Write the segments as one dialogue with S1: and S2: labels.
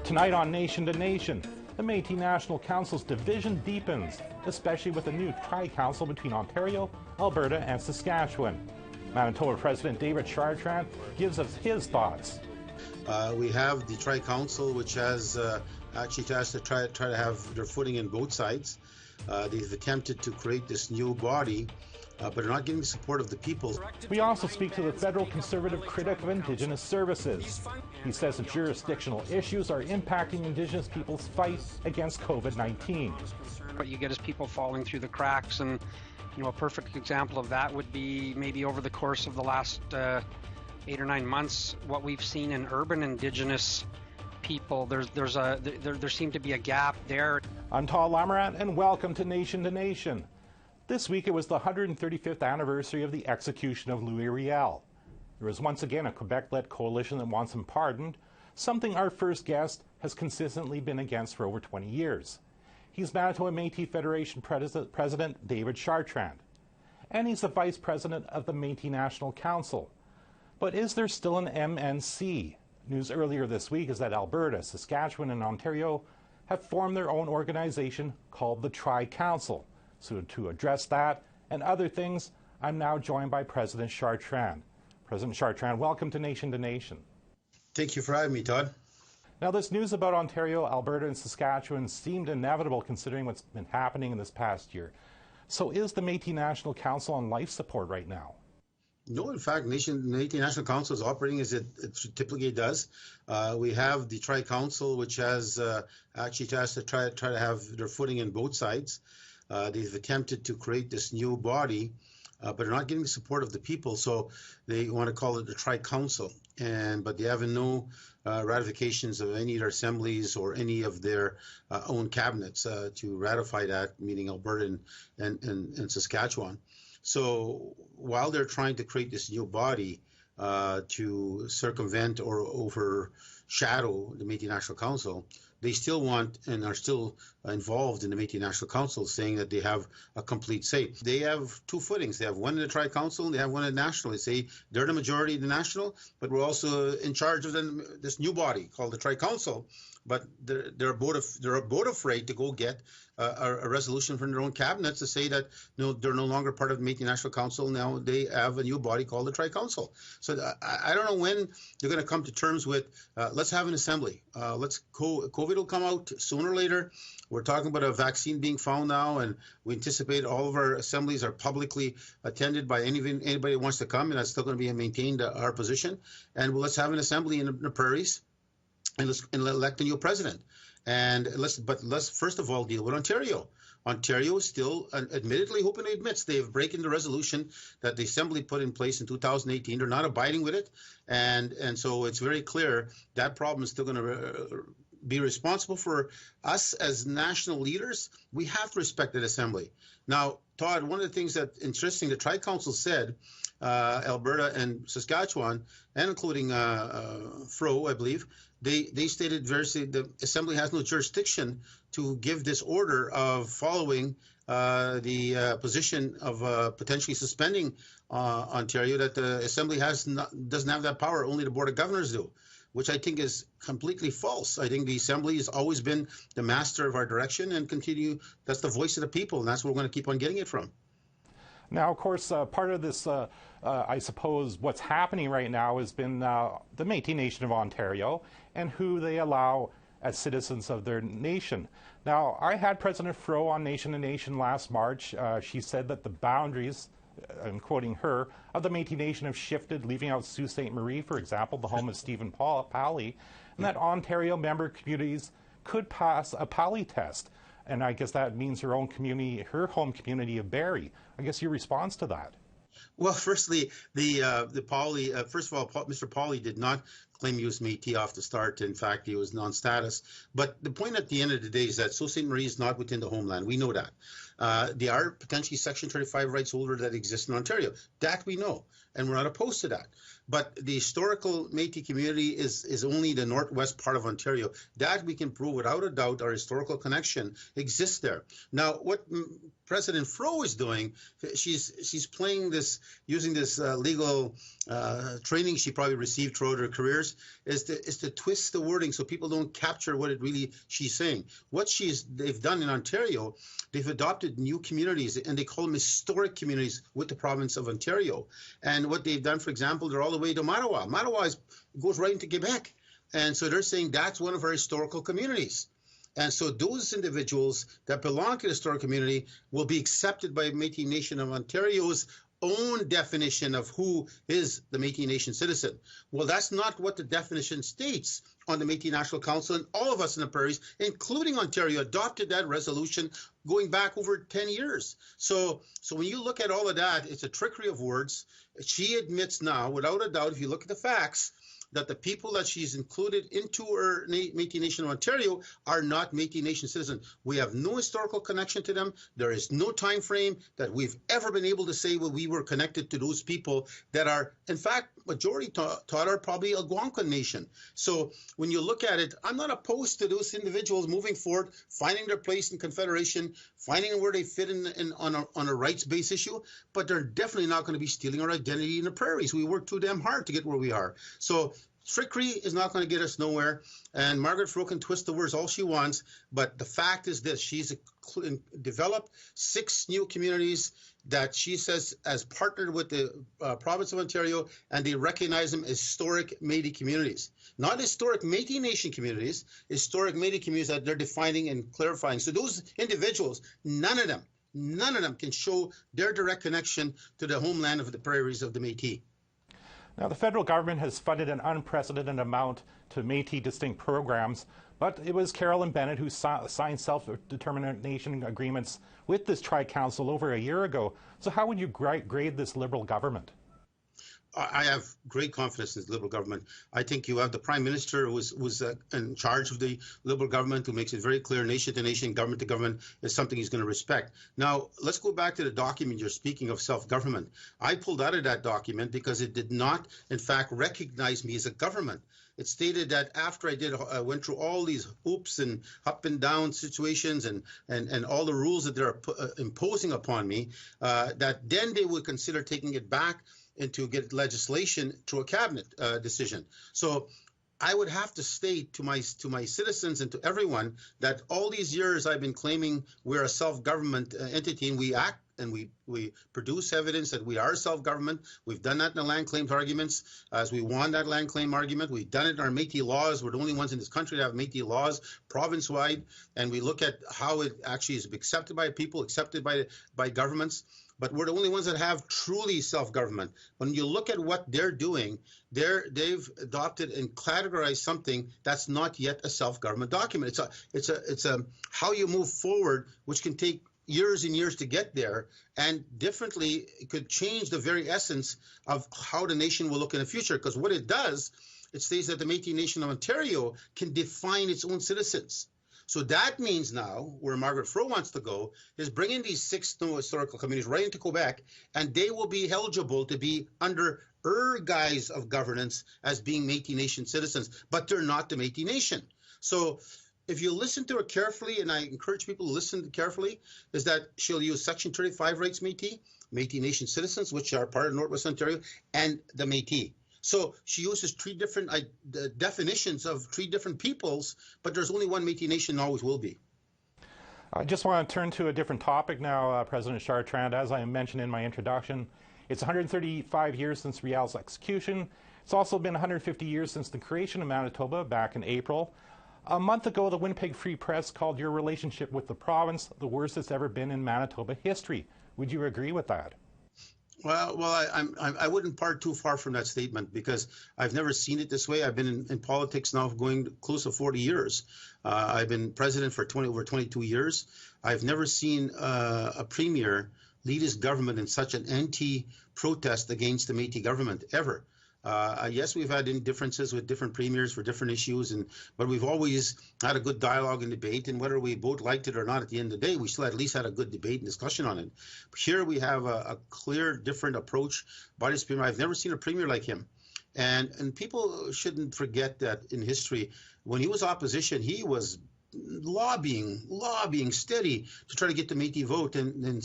S1: Tonight on Nation to Nation, the Métis National Council's division deepens, especially with a new tri-council between Ontario, Alberta and Saskatchewan. Manitoba President David Chartrand gives us his thoughts.
S2: We have the tri-council, which has actually tries to try to have their footing in both sides. They've attempted to create this new body, but are not getting the support of the people.
S1: We also speak to the federal Conservative critic of Indigenous services. He says that jurisdictional issues are impacting Indigenous people's fight against COVID-19.
S3: What you get is people falling through the cracks, and a perfect example of that would be maybe over the course of the last 8 or 9 months, what we've seen in urban Indigenous people. There seemed to be a gap there.
S1: I'm Tal Lamarat, and welcome to Nation. This week it was the 135th anniversary of the execution of Louis Riel. There is once again a Quebec-led coalition that wants him pardoned, something our first guest has consistently been against for over 20 years. He's Manitoba Métis Federation President David Chartrand, and he's the Vice President of the Métis National Council. But is there still an MNC? News earlier this week is that Alberta, Saskatchewan and Ontario have formed their own organization called the Tri-Council. So to address that and other things, I'm now joined by President Chartrand. President Chartrand, welcome to Nation.
S2: Thank you for having me, Todd.
S1: Now, this news about Ontario, Alberta and Saskatchewan seemed inevitable considering what's been happening in this past year. So is the Métis National Council on life support right now?
S2: No, in fact, Métis National Council is operating as it typically does. We have the Tri-Council, which has actually tries to try to have their footing in both sides. They've attempted to create this new body, but are not getting the support of the people, so they want to call it the Tri-Council. But they have no ratifications of any of their assemblies or any of their own cabinets to ratify that, meaning Alberta and Saskatchewan. So while they're trying to create this new body to circumvent or overshadow the Métis National Council, they still want and are still involved in the Métis National Council, saying that they have a complete say. They have two footings. They have one in the Tri-Council and they have one in the National. They say they're the majority in the National, but we're also in charge of this new body called the Tri-Council. But they're both afraid to go get a resolution from their own cabinets to say that they're no longer part of the Métis National Council. Now they have a new body called the Tri-Council. So I don't know when they're going to come to terms with let's have an assembly. COVID will come out sooner or later. We're talking about a vaccine being found now, and we anticipate all of our assemblies are publicly attended by anybody who wants to come, and that's still going to be maintained our position. And let's have an assembly in the prairies. And let's elect a new president. And let's first of all deal with Ontario. Ontario is still, admittedly, openly admits they've broken the resolution that the Assembly put in place in 2018. They're not abiding with it. And so it's very clear that problem is still going to be responsible for us as national leaders. We have to respect that Assembly. Now, Todd, one of the things that's interesting, the Tri-Council said, Alberta and Saskatchewan, and including Fro, I believe, they stated the Assembly has no jurisdiction to give this order of following the position of potentially suspending Ontario, that the Assembly doesn't have that power, only the Board of Governors do, which I think is completely false. I think the Assembly has always been the master of our direction and that's the voice of the people, and that's where we're going to keep on getting it from.
S1: Now, of course, part of this, I suppose, what's happening right now has been the Métis Nation of Ontario and who they allow as citizens of their nation. Now, I had President Fro on Nation to Nation last March. She said that the boundaries, I'm quoting her, of the Métis Nation have shifted, leaving out Sault Ste. Marie, for example, the home of Stephen Pally, and that Ontario member communities could pass a Pally test. And I guess that means her own community, her home community of Barrie. I guess your response to that?
S2: Well, firstly, the Pally, first of all, Mr. Pally did not claim he was Métis off the start. In fact, he was non-status. But the point at the end of the day is that Sault Ste. Marie is not within the homeland. We know that. They are potentially Section 35 rights holder that exist in Ontario. That we know, and we're not opposed to that. But the historical Métis community is only the northwest part of Ontario. That we can prove without a doubt. Our historical connection exists there. Now, what President Fro is doing, she's playing this, using this legal training she probably received throughout her careers, is to twist the wording so people don't capture what it really she's saying. What they've done in Ontario, they've adopted new communities, and they call them historic communities with the province of Ontario. And what they've done, for example, they're all the way to Mattawa. Mattawa goes right into Quebec. And so they're saying that's one of our historical communities. And so those individuals that belong to the historic community will be accepted by Métis Nation of Ontario's own definition of who is the Métis Nation citizen. Well, that's not what the definition states on the Métis National Council, and all of us in the prairies, including Ontario, adopted that resolution going back over 10 years. So when you look at all of that, it's a trickery of words. She admits now, without a doubt, if you look at the facts, that the people that she's included into her Métis Nation of Ontario are not Métis Nation citizens. We have no historical connection to them. There is no time frame that we've ever been able to say we were connected to those people that are, in fact, majority thought are probably Algonquin Nation. So when you look at it, I'm not opposed to those individuals moving forward, finding their place in Confederation, finding where they fit on a rights-based issue, but they're definitely not going to be stealing our identity in the prairies. We worked too damn hard to get where we are. So trickery is not going to get us nowhere, and Margaret Fro can twist the words all she wants, but the fact is this: she's developed 6 new communities that she says has partnered with the province of Ontario, and they recognize them as historic Métis communities. Not historic Métis Nation communities, historic Métis communities that they're defining and clarifying. So those individuals, none of them can show their direct connection to the homeland of the prairies of the Métis.
S1: Now, the federal government has funded an unprecedented amount to Métis distinct programs, but it was Carolyn Bennett who signed self-determination agreements with this Tri-Council over a year ago. So how would you grade this Liberal government?
S2: I have great confidence in the Liberal government. I think you have the Prime Minister who was in charge of the Liberal government, who makes it very clear nation to nation, government to government is something he's going to respect. Now, let's go back to the document you're speaking of, self-government. I pulled out of that document because it did not, in fact, recognize me as a government. It stated that after I went through all these hoops and up and down situations and all the rules that they're imposing upon me, that then they would consider taking it back and to get legislation through a cabinet decision. So I would have to state to my citizens and to everyone that all these years I've been claiming we're a self-government entity, and we act and we produce evidence that we are self-government. We've done that in the land claims arguments as we won that land claim argument. We've done it in our Métis laws. We're the only ones in this country to have Métis laws province-wide, and we look at how it actually is accepted by people, accepted by governments. But we're the only ones that have truly self-government. When you look at what they're doing, they've adopted and categorized something that's not yet a self-government document. It's a how you move forward, which can take years and years to get there, and differently it could change the very essence of how the nation will look in the future. Because what it does, it states that the Métis Nation of Ontario can define its own citizens. So that means now, where Margaret Fro wants to go, is bringing these 6 new historical communities right into Quebec, and they will be eligible to be under her guise of governance as being Métis Nation citizens, but they're not the Métis Nation. So if you listen to her carefully, and I encourage people to listen carefully, is that she'll use Section 35 rights Métis Nation citizens, which are part of Northwest Ontario, and the Métis. So she uses 3 different definitions of 3 different peoples, but there's only one Métis Nation and always will be.
S1: I just want to turn to a different topic now, President Chartrand. As I mentioned in my introduction, it's 135 years since Riel's execution. It's also been 150 years since the creation of Manitoba back in April. A month ago, the Winnipeg Free Press called your relationship with the province the worst it's ever been in Manitoba history. Would you agree with that?
S2: Well, I wouldn't part too far from that statement, because I've never seen it this way. I've been in politics now going close to 40 years. I've been president for over 22 years. I've never seen a premier lead his government in such an anti-protest against the Métis government, ever. Yes, we've had differences with different premiers for different issues, but we've always had a good dialogue and debate, and whether we both liked it or not, at the end of the day, we still at least had a good debate and discussion on it. Here we have a clear, different approach by this premier. I've never seen a premier like him. And people shouldn't forget that in history, when he was opposition, he was lobbying steady to try to get the Métis vote and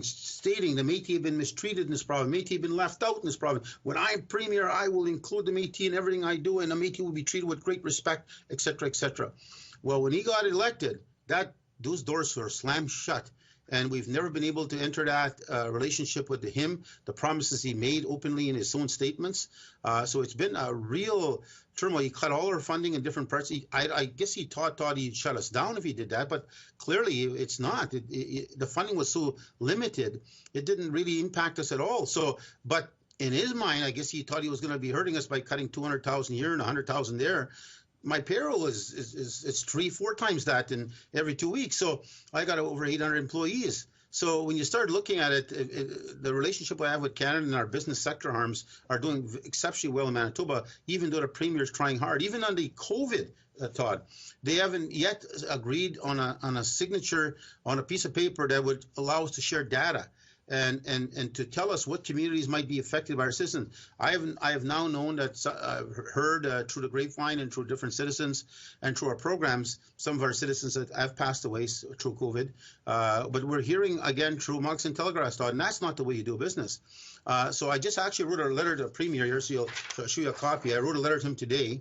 S2: stating the Métis have been mistreated in this province, Métis have been left out in this province. When I'm premier, I will include the Métis in everything I do, and the Métis will be treated with great respect, etc., etc. Well, when he got elected, those doors were slammed shut. And we've never been able to enter that relationship with him, the promises he made openly in his own statements. So it's been a real turmoil. He cut all our funding in different parts. I guess he thought he'd shut us down if he did that, but clearly it's not. The funding was so limited, it didn't really impact us at all. But in his mind, I guess he thought he was going to be hurting us by cutting 200,000 here and 100,000 there. My payroll is 3-4 times that in every 2 weeks. So I got over 800 employees. So when you start looking at it, the relationship I have with Canada and our business sector arms are doing exceptionally well in Manitoba, even though the premier is trying hard. Even on the COVID, Todd, they haven't yet agreed on a signature on a piece of paper that would allow us to share data. And to tell us what communities might be affected by our citizens. I have now known that I've heard through the grapevine and through different citizens and through our programs, some of our citizens that have passed away through COVID. But we're hearing again through Marks and Telegraph, and that's not the way you do business. So I just actually wrote a letter to the premier here, so I'll show you a copy. I wrote a letter to him today.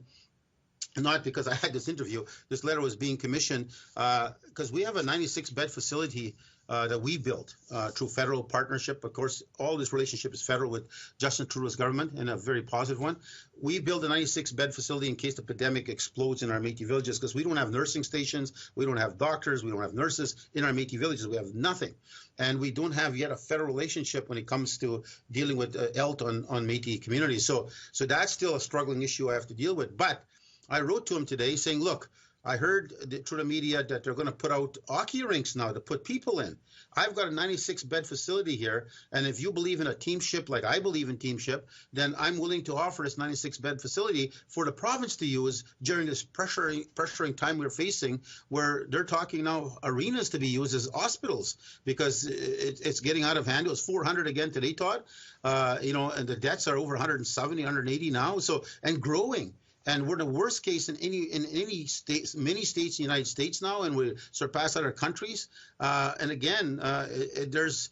S2: Not because I had this interview. This letter was being commissioned because we have a 96-bed facility that we built through federal partnership. Of course, all this relationship is federal with Justin Trudeau's government, and a very positive one. We built a 96-bed facility in case the pandemic explodes in our Métis villages, because we don't have nursing stations, we don't have doctors, we don't have nurses in our Métis villages. We have nothing. And we don't have yet a federal relationship when it comes to dealing with health on Métis communities. So that's still a struggling issue I have to deal with. But I wrote to him today saying, look, I heard through the media that they're going to put out hockey rinks now to put people in. I've got a 96-bed facility here, and if you believe in a teamship like I believe in teamship, then I'm willing to offer this 96-bed facility for the province to use during this pressuring time we're facing, where they're talking now arenas to be used as hospitals because it's getting out of hand. It was 400 again today, Todd. And the deaths are over 170, 180 now, and growing. And we're the worst case in any states, many states in the United States now, and we surpass other countries. And again, there's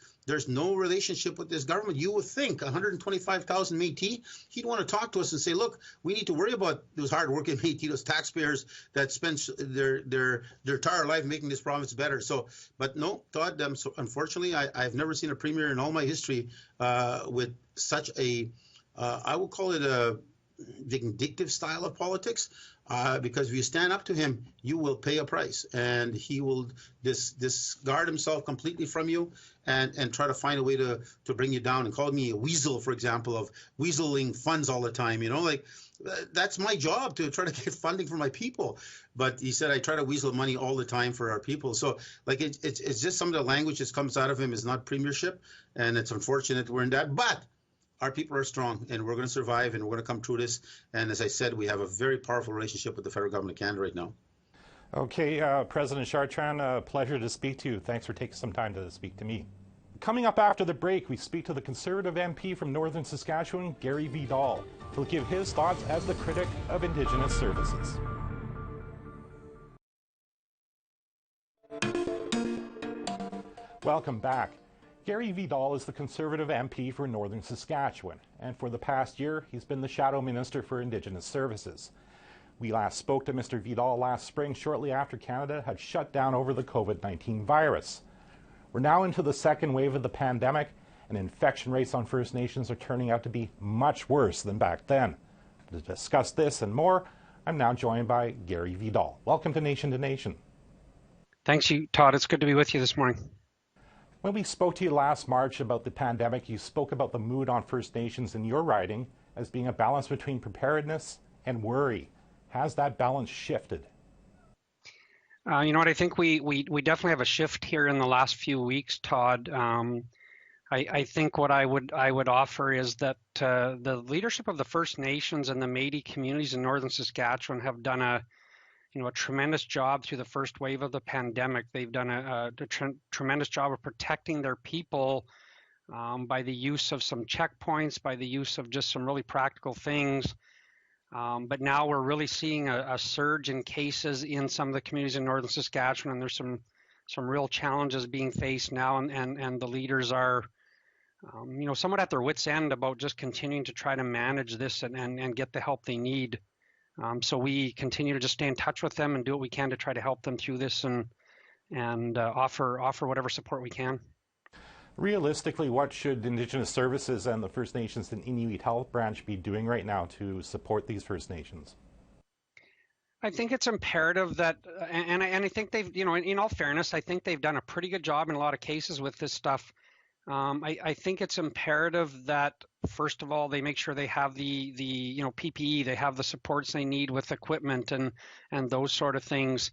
S2: no relationship with this government. You would think 125,000 Métis, he'd want to talk to us and say, look, we need to worry about those hardworking Métis, those taxpayers that spend their entire life making this province better. But no, Todd, unfortunately, I've never seen a premier in all my history with such I will call it a vindictive style of politics, because if you stand up to him, you will pay a price, and he will discard himself completely from you and try to find a way to bring you down, and call me a weasel, for example, of weaseling funds all the time. That's my job, to try to get funding for my people. But he said I try to weasel money all the time for our people. So it's just some of the language that comes out of him is not premiership, and it's unfortunate we're in that. But our people are strong, and we're going to survive, and we're going to come through this. And as I said, we have a very powerful relationship with the federal government of Canada right now.
S1: Okay, President Chartrand, a pleasure to speak to you. Thanks for taking some time to speak to me. Coming up after the break, we speak to the Conservative MP from Northern Saskatchewan, Gary Vidal. He'll give his thoughts as the critic of Indigenous services. Welcome back. Gary Vidal is the Conservative MP for Northern Saskatchewan, and for the past year, he's been the Shadow Minister for Indigenous Services. We last spoke to Mr. Vidal last spring, shortly after Canada had shut down over the COVID-19 virus. We're now into the second wave of the pandemic, and infection rates on First Nations are turning out to be much worse than back then. To discuss this and more, I'm now joined by Gary Vidal. Welcome to Nation.
S3: Thanks, Todd. It's good to be with you this morning.
S1: When we spoke to you last March about the pandemic, you spoke about the mood on First Nations in your writing as being a balance between preparedness and worry. Has that balance shifted?
S3: You know what? I think we definitely have a shift here in the last few weeks, Todd. I think what I would offer is that the leadership of the First Nations and the Métis communities in northern Saskatchewan have done a tremendous job through the first wave of the pandemic. They've done a tremendous job of protecting their people by the use of some checkpoints, by the use of just some really practical things. But now we're really seeing a surge in cases in some of the communities in northern Saskatchewan, and there's some real challenges being faced now, and the leaders are somewhat at their wits' end about just continuing to try to manage this and get the help they need. So we continue to just stay in touch with them and do what we can to try to help them through this and offer whatever support we can.
S1: Realistically, what should Indigenous Services and the First Nations and Inuit Health Branch be doing right now to support these First Nations?
S3: I think it's imperative that, and I think they've, in all fairness, I think they've done a pretty good job in a lot of cases with this stuff. I think it's imperative that, first of all, they make sure they have the PPE, they have the supports they need with equipment and those sort of things.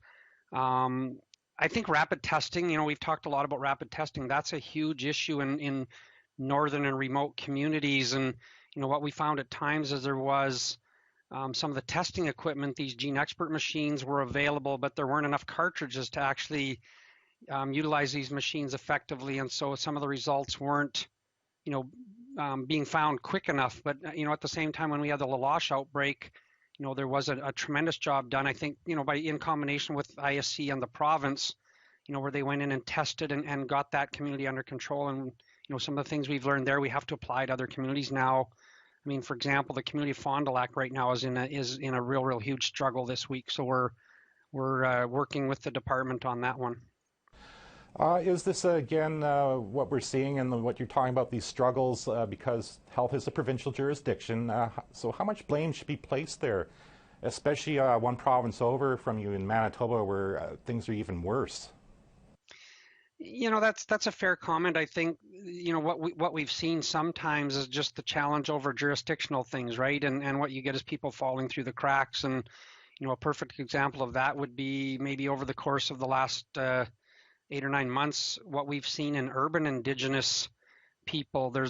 S3: I think rapid testing, we've talked a lot about rapid testing. That's a huge issue in northern and remote communities. And, what we found at times is there was some of the testing equipment, these Gene Expert machines were available, but there weren't enough cartridges to actually utilize these machines effectively. And so some of the results weren't, being found quick enough. But, at the same time, when we had the Lalash outbreak, there was a tremendous job done, I think, in combination with ISC and the province, where they went in and tested and got that community under control. And, some of the things we've learned there, we have to apply to other communities now. I mean, for example, the community of Fond du Lac right now is in a real huge struggle this week. So we're working with the department on that one.
S1: Is this, again, what we're seeing and what you're talking about, these struggles, because health is a provincial jurisdiction, so how much blame should be placed there, especially one province over from you in Manitoba where things are even worse?
S3: That's a fair comment. I think, what we've seen sometimes is just the challenge over jurisdictional things, right? And what you get is people falling through the cracks. And, a perfect example of that would be maybe over the course of the last 8 or 9 months, what we've seen in urban Indigenous people, there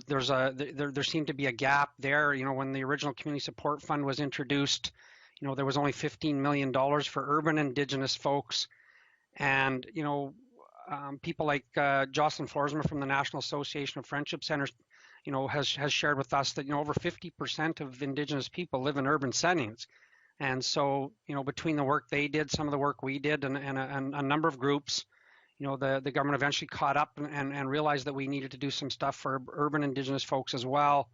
S3: seemed to be a gap there. When the original Community Support Fund was introduced, there was only $15 million for urban Indigenous folks. And, people like Jocelyn Florsma from the National Association of Friendship Centers, has shared with us that, over 50% of Indigenous people live in urban settings. And so, between the work they did, some of the work we did, and a number of groups, the government eventually caught up and realized that we needed to do some stuff for urban Indigenous folks as well.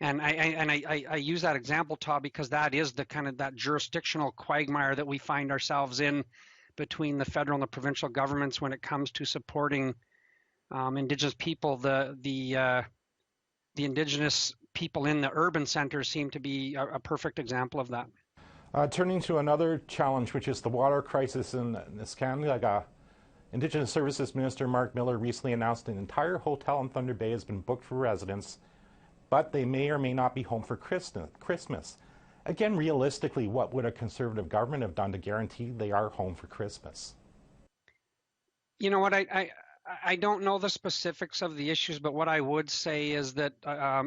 S3: And I use that example, Todd, because that is the kind of that jurisdictional quagmire that we find ourselves in between the federal and the provincial governments when it comes to supporting Indigenous people. The Indigenous people in the urban centers seem to be a perfect example of that.
S1: Turning to another challenge, which is the water crisis in Niskanlega. Indigenous Services Minister Mark Miller recently announced an entire hotel in Thunder Bay has been booked for residents, but they may or may not be home for Christmas. Again, realistically, what would a Conservative government have done to guarantee they are home for Christmas?
S3: You know what, I don't know the specifics of the issues, but what I would say is that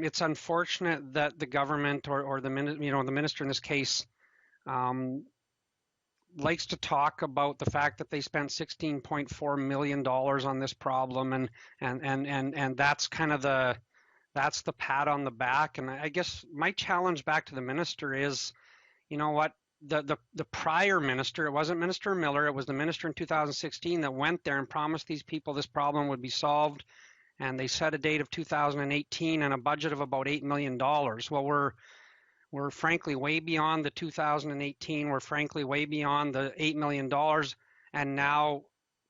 S3: it's unfortunate that the government or the minister in this case likes to talk about the fact that they spent $16.4 million on this problem, and that's kind of that's the pat on the back. And I guess my challenge back to the minister is, the prior minister, it wasn't Minister Miller, it was the minister in 2016 that went there and promised these people this problem would be solved, and they set a date of 2018 and a budget of about $8 million. Well, we're frankly way beyond the 2018. We're frankly way beyond the $8 million. And now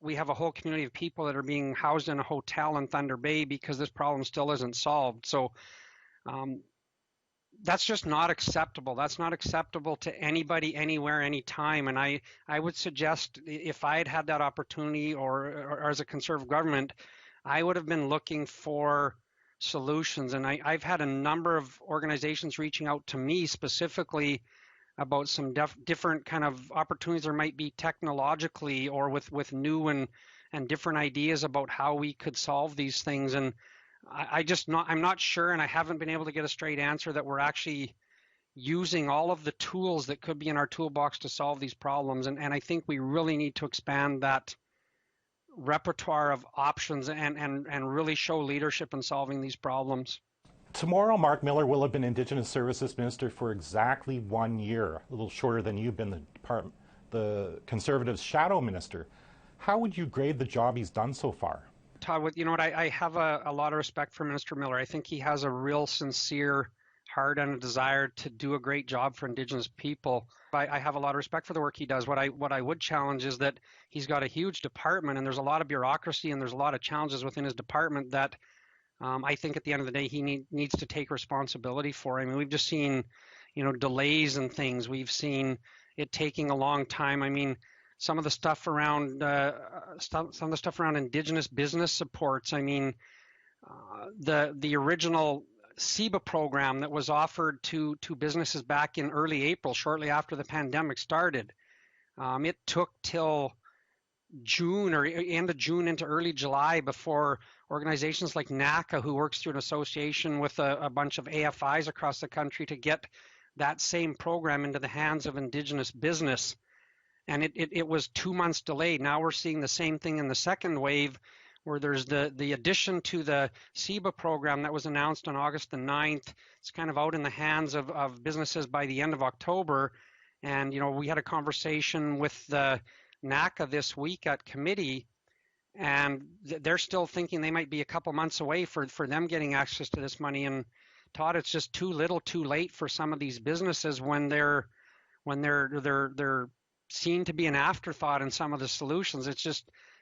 S3: we have a whole community of people that are being housed in a hotel in Thunder Bay because this problem still isn't solved. So that's just not acceptable. That's not acceptable to anybody, anywhere, anytime. And I would suggest if I had had that opportunity or as a Conservative government, I would have been looking for solutions. And I've had a number of organizations reaching out to me specifically about some different kind of opportunities there might be technologically or with new and different ideas about how we could solve these things. And I'm not sure, and I haven't been able to get a straight answer that we're actually using all of the tools that could be in our toolbox to solve these problems. And I think we really need to expand that repertoire of options and really show leadership in solving these problems.
S1: Tomorrow, Mark Miller will have been Indigenous Services Minister for exactly 1 year, a little shorter than you've been the Conservatives' shadow minister. How would you grade the job he's done so far?
S3: Todd, you know what, I have a lot of respect for Minister Miller. I think he has a real sincere heart and a desire to do a great job for Indigenous people. I have a lot of respect for the work he does. What I would challenge is that he's got a huge department, and there's a lot of bureaucracy, and there's a lot of challenges within his department that I think at the end of the day he needs to take responsibility for. I mean, we've just seen, delays and things. We've seen it taking a long time. I mean, some of the stuff around Indigenous business supports. I mean, the original CEBA program that was offered to businesses back in early April, shortly after the pandemic started. It took till June or end of June into early July before organizations like NACA, who works through an association with a bunch of AFIs across the country, to get that same program into the hands of Indigenous business. And it was 2 months delayed. Now we're seeing the same thing in the second wave, where there's the addition to the CEBA program that was announced on August the 9th. It's kind of out in the hands of businesses by the end of October. And, we had a conversation with the NACA this week at committee, and they're still thinking they might be a couple months away for them getting access to this money. And Todd, it's just too little too late for some of these businesses when they're seen to be an afterthought in some of the solutions.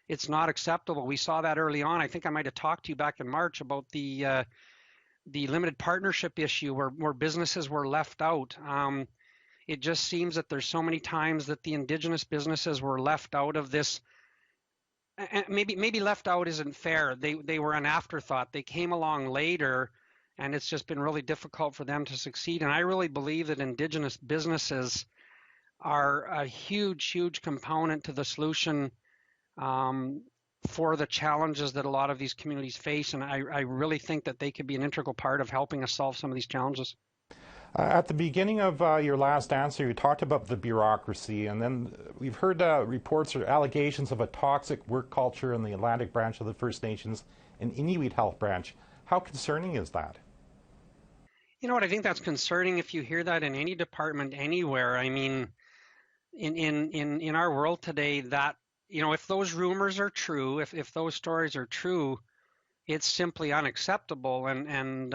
S3: It's not acceptable. We saw that early on. I think I might have talked to you back in March about the limited partnership issue where businesses were left out. It just seems that there's so many times that the Indigenous businesses were left out of this. And maybe left out isn't fair. They were an afterthought. They came along later, and it's just been really difficult for them to succeed. And I really believe that Indigenous businesses are a huge component to the solution for the challenges that a lot of these communities face. And I really think that they could be an integral part of helping us solve some of these challenges.
S1: At the beginning of your last answer, you talked about the bureaucracy, and then we've heard reports or allegations of a toxic work culture in the Atlantic branch of the First Nations and Inuit Health branch. How concerning is that?
S3: You know what, I think that's concerning if you hear that in any department anywhere. I mean, in our world today, that, if those rumors are true, if those stories are true, it's simply unacceptable. And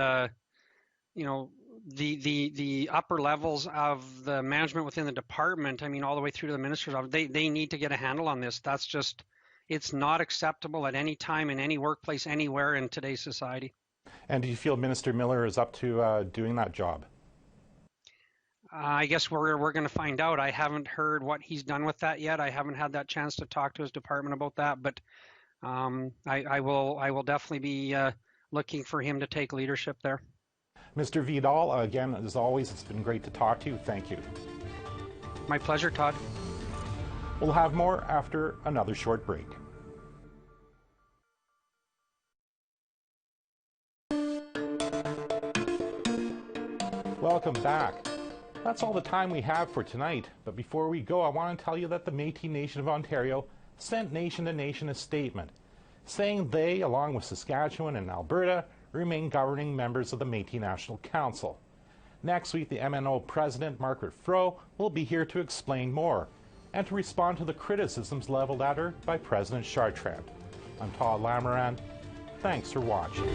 S3: the upper levels of the management within the department, I mean, all the way through to the minister's office, they need to get a handle on this. That's just, it's not acceptable at any time in any workplace anywhere in today's society.
S1: And do you feel Minister Miller is up to doing that job?
S3: I guess we're going to find out. I haven't heard what he's done with that yet. I haven't had that chance to talk to his department about that, but I will definitely be looking for him to take leadership there.
S1: Mr. Vidal, again, as always, it's been great to talk to you. Thank you.
S3: My pleasure, Todd.
S1: We'll have more after another short break. Welcome back. That's all the time we have for tonight, but before we go, I want to tell you that the Métis Nation of Ontario sent Nation to Nation a statement saying they, along with Saskatchewan and Alberta, remain governing members of the Métis National Council. Next week, the MNO President, Margaret Froh, will be here to explain more and to respond to the criticisms leveled at her by President Chartrand. I'm Todd Lamoran. Thanks for watching.